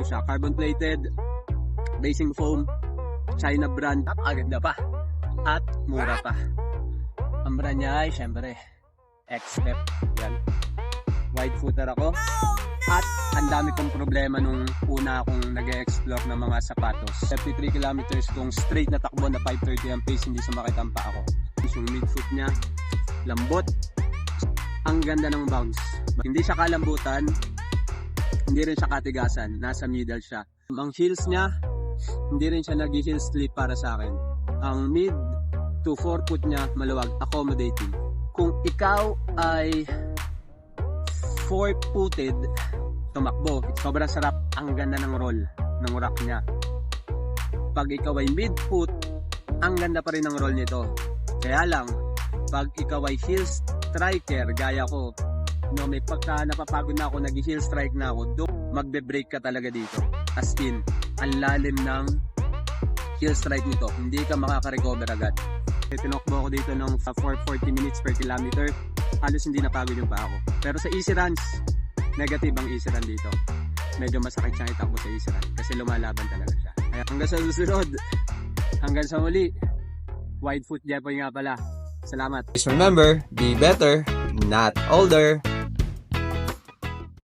siya. Carbon plated, racing foam, China brand. Napakaganda pa. At mura pa. Ang brand niya ay syempre X-Step. Yan. Wide footer ako. At ang dami kong problema nung una akong nag-explore ng mga sapatos. 73 kilometers kung straight na takbo na 530 ang pace, hindi sumakit ang paa ko. Yung midfoot niya, lambot. Ang ganda ng bounce. Hindi siya kalambutan, hindi rin siya katigasan. Nasa middle siya. Ang heels niya, hindi rin siya nag-heel slip para sa akin. Ang mid to forefoot niya, maluwag, accommodating. Kung ikaw ay four-footed, tumakbo, sobrang sarap. Ang ganda ng roll ng rack niya. Pag ikaw ay mid-foot, ang ganda pa rin ng roll nito. Kaya lang, pag ikaw ay heel striker, gaya ko, no, may pagka napapagod na ako, nag-heel strike na ako, magbe-break ka talaga dito. As in, ang lalim ng heel strike nito, hindi ka makaka-recover agad. Tinokbo ako dito ng 440 minutes per kilometer, halos hindi napagod yung paa ko. Pero sa easy runs, negative ang easy run dito. Medyo masakit siyang itakbo sa easy run kasi lumalaban talaga siya. Kaya hanggang sa susunod, hanggang sa muli, Wide Foot Jepoy nga pala. Salamat. Please remember, be better, not older.